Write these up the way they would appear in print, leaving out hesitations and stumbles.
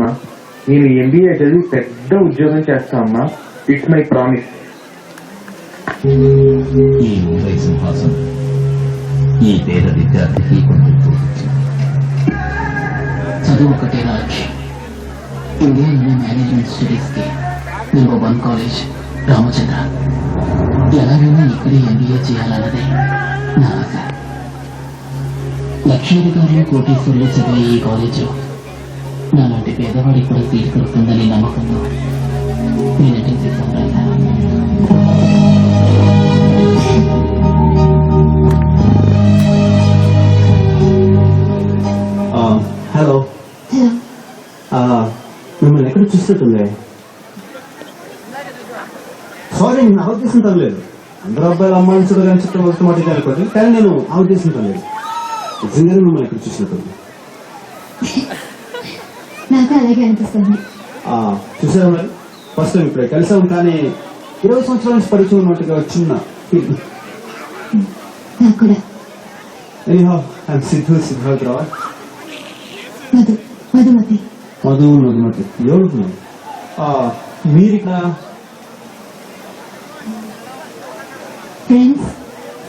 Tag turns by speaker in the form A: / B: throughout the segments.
A: అమ్మా. నేను MBA చదివి పెద్ద ఉద్యోగం చేస్తా అమ్మా. It's my promise.
B: ఈ ముంబై సింహాసనం ఈ పేద విద్యార్థికి చదువు ఒకటే నా లక్ష్యం. ఇండియాలోని మేనేజ్మెంట్ స్టడీస్ కి నెంబర్ 1 కాలేజ్ రామచంద్ర. ఎలాగైనా ఇక్కడే MBA చేయాలన్నదే నా ఆశ. లక్షాధికారులు కోటీశ్వరులు చదివే ఈ కాలేజీలో నాలాంటి పేదవాడికి కూడా సీట్ దొరుకుతుందని నమ్మకంతో నేను ఎంట్రన్స్ ఎగ్జామ్ రాశాను.
C: హలో, మిమ్మల్ని ఎక్కడ చూసినట్టుంది? సారీ, నేను ఆ ఉద్దేశం తనలేదు. అందరూ అబ్బాయిలు అమ్మాయిని చూడగానే చుట్టూ వస్తున్నట్టు అనుకోండి, కానీ నేను ఆ ఉద్దేశం తనలేదు. నిజంగానే మిమ్మల్ని ఎక్కడ చూసినట్టుంది.
D: నాకు అలాగే అనిపిస్తుంది.
C: చూసారా మరి, ఫస్ట్ టైం ఇప్పుడే కలిసాం, కానీ 20 సంవత్సరాల నుంచి పరిచయం ఉన్నట్టుగా చిన్న ఫీల్.
D: నాకు కూడా.
C: Anyhow, I'm Siddhartha Rao.
D: మధుమతి.
C: మధుమతి ఎవరు? మీరు ఇక్కడ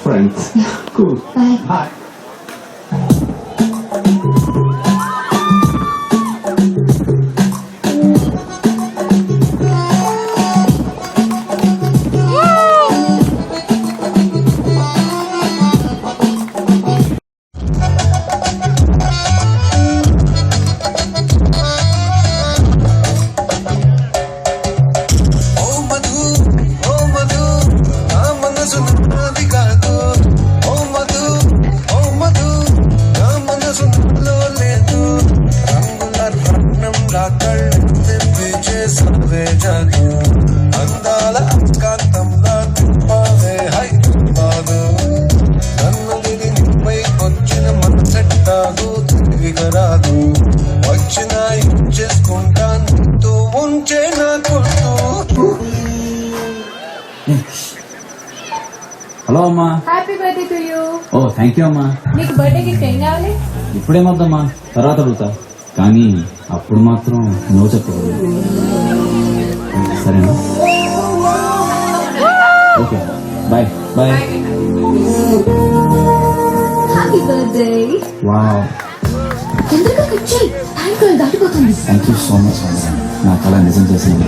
C: ఫ్రెండ్స్. కూల్. బాయ్.
E: అందాల కాంతంలా తిప్పావే హైదరాబాదు. నన్ను దిగి నింపై వచ్చిన మనసెట్టాగు తిరిగి రాదు. వచ్చిన చేసుకుంటా నీతో ఉంచే నా కొట్టు.
B: హలో అమ్మా.
F: Happy birthday to you.
B: Oh thank you అమ్మా.
F: నీకు బర్త్డే గిఫ్ట్ ఏం కావాలి?
B: ఇప్పుడేమొద్దమ్మా, తర్వాత అడుగుతా. కానీ అప్పుడు మాత్రం నో చెప్పకూడదు, సరేనా? Okay, bye bye.
D: Happy birthday.
B: Wow,
D: తొందరగా కట్ చేయి, టైం కాల్ దాటిపోతుంది.
B: థ్యాంక్ యూ సో మచ్ అమ్మా, నా కళ నిజం చేసింది.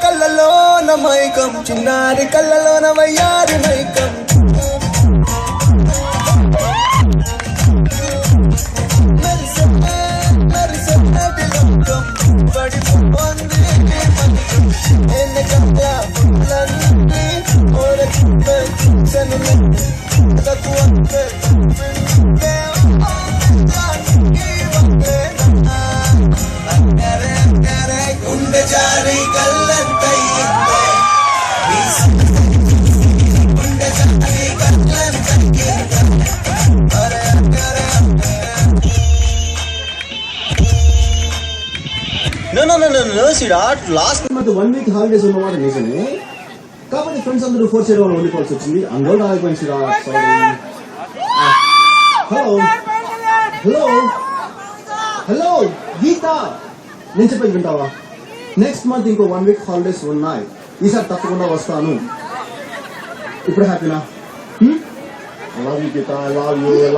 E: కళ్ళలో నమైకం చిన్నారి, కళ్ళలో నవయ్యారి మైకం. గుండె జారి కళ్ళంతయ్యిందే, గుండె జారి కళ్ళంతయ్యిందే.
C: లాస్ట్ మంత్ 1 వీక్ హాలిడేస్ ఉన్నమాట నిజమే, కాబట్టి ఫ్రెండ్స్ అందరూ 4 చేయడం వల్ల ఉండిపోవాల్సి వచ్చింది. అందులో ఆగిపోయింది సిరా. హలో హలో హలో గీత, నేను చెప్పేది వింటావా? నెక్స్ట్ మంత్ ఇంకో 1 వీక్ హాలిడేస్ ఉన్నాయి. ఈసారి తప్పకుండా వస్తాను. ఇప్పుడు హ్యాపీనా? I love you Geetha, I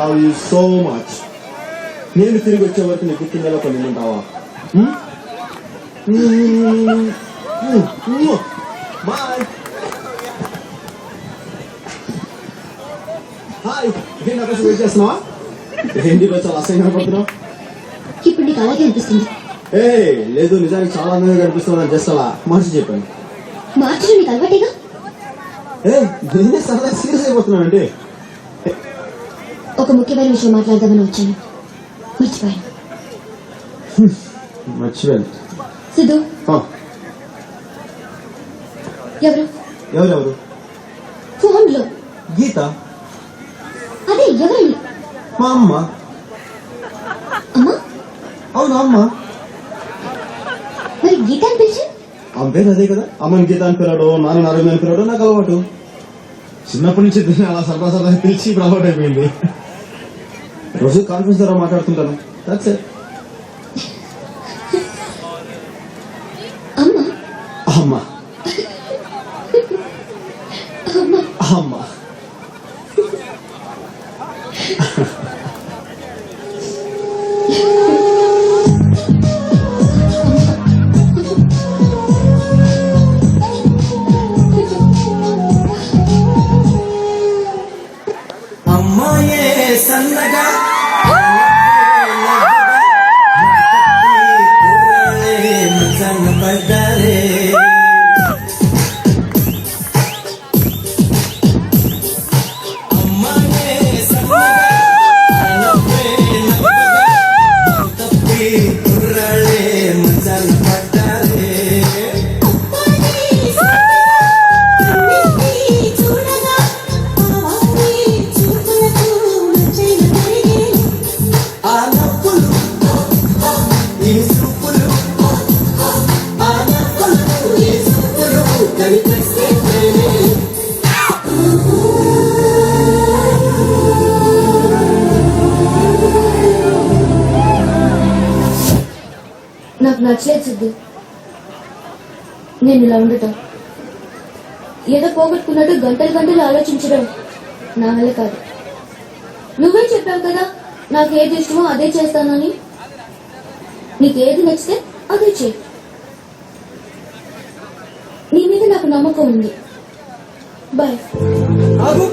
C: love you so much. నేను తిరిగి వచ్చే వరకు నీకు కిందలో కొన్ని ఉంటావా? బాయ్. హాయ్, ఏంటి అక్కడ వెయిట్ చేస్తున్నావా? ఏంటి చాలా అసహ్యంగా పడుతున్నావు?
D: ఇప్పుడు నీకు అలాగే అనిపిస్తుంది.
C: ఏ లేదు, నిజానికి చాలా అందంగా కనిపిస్తున్నాను. జస్ట్ అలా మార్చి చెప్పాను.
D: మార్చడం నీకు అలవాటేగా.
C: ఏ నేనే సరదా సీరియస్ అయిపోతున్నానండి.
D: ఒక ముఖ్యమైన విషయం మాట్లాడదామని వచ్చాను. మర్చిపోయాను.
C: మర్చిపోయాను.
D: సిద్ధు ఎవరు?
C: ఎవరెవరు?
D: ఫోన్లో
C: గీత.
D: అదే ఎవరండి?
C: మా అమ్మ.
D: అమ్మా?
C: అవును అమ్మ.
D: మరి గీత అని పిలిచి?
C: ఆమె పేరు అదే కదా. అమ్మని గీత అని పిలవడం, నాన్న అరవింద్ అని పిలవడం నాకు అలవాటు. చిన్నప్పటి నుంచి దీన్ని అలా సరదా సరదా పిలిచి ఇప్పుడు అలవాటు అయిపోయింది. రోజు కాన్ఫరెన్స్ ద్వారా మాట్లాడుతుంటాను. That's it.
D: అమ్మా
C: అమ్మ
D: అమ్మా
C: అమ్మ.
E: అమ్మాయే సన్నగా పడ్డారే అమ్మాయే సన్నగా తప్పి కుర్రాళ్ళే మజాన పడ్డారే ఆ నవ్వులు ఈ సూపులు ఆ నవ్వులు ఈ సూపులు కనిపిస్తే
D: నాకు నచ్చలేదు సిద్ధు. నేను ఇలా ఉండటం, ఏదో పోగొట్టుకున్నట్టు గంటలు గంటలు ఆలోచించడం నా వల్ల కాదు. నువ్వే చెప్పావు కదా నాకు ఏది ఇష్టమో అదే చేస్తానని. నీకేది నచ్చితే అదే చేయి. నీ మీద నాకు నమ్మకం ఉంది. బాయ్.
E: ఆగు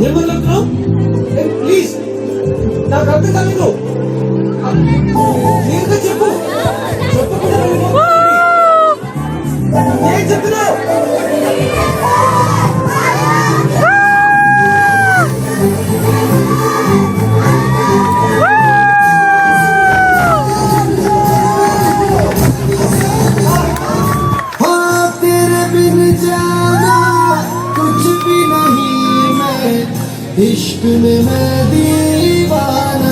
E: ఏమన్నా ప్లీజ్ నాకు అర్థం కాలేదు ఏంటో చెప్పు చెప్పకుండా ఏం చెప్తున్నావు इश्क में मैं दीवाना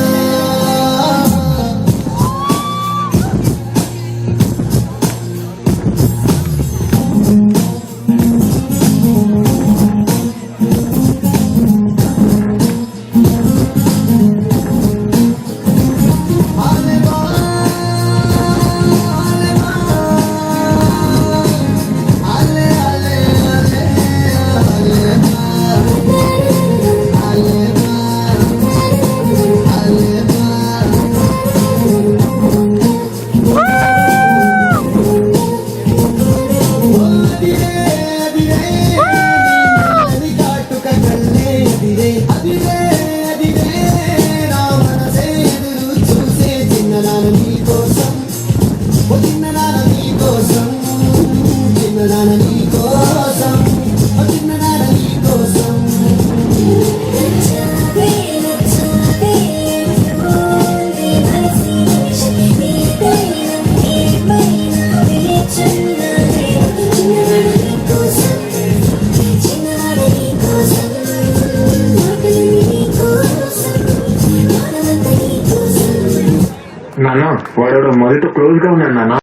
A: నాన్న వాడు మొదట క్లోజ్ గా ఉన్నాడు నాన్న.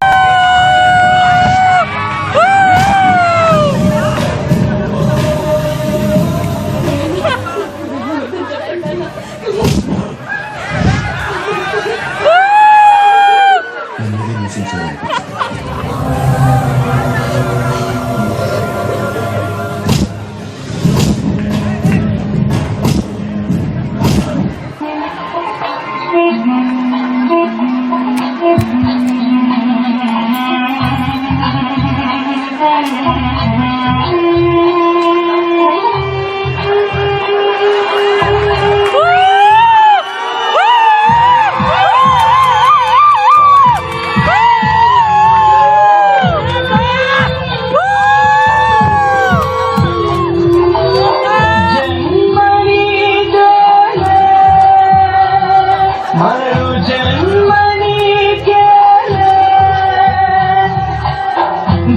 G: మరు జన్మనికేలే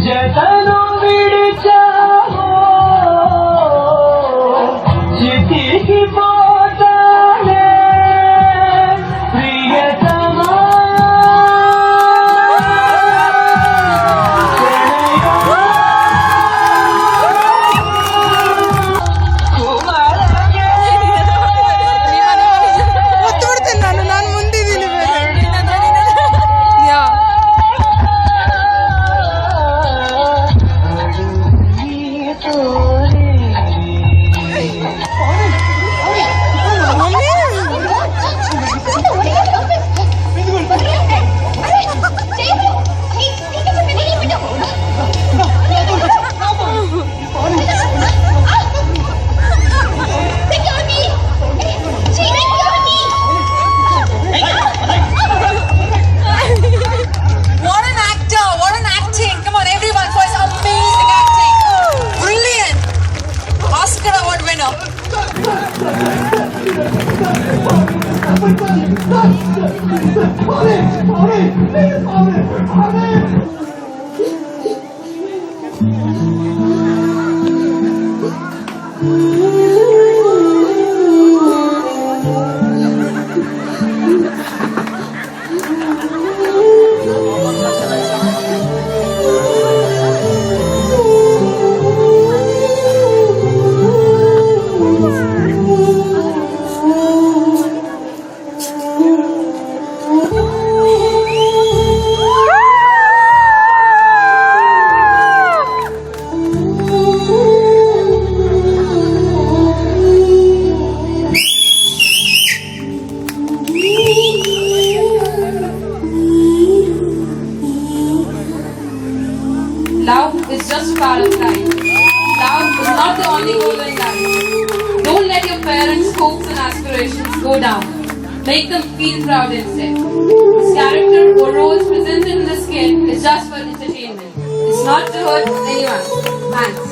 G: జతను విడిచావో చితికి పోతానే ప్రియతమా
F: ಒತ್ತುಬಿಡ್ತೀನಿ ನಾನು ಮುಂದಿದ್ದೀನಿ
H: What an actor! What an acting! Come on, everyone, for his amazing acting! Brilliant! Oscar award winner.
F: Love is just part of life. Love is not the only goal in life. Don't let your parents' hopes and aspirations go down. Make them feel proud instead. This character or roles presented in this game is just for entertainment. It's not to hurt anyone. Thanks.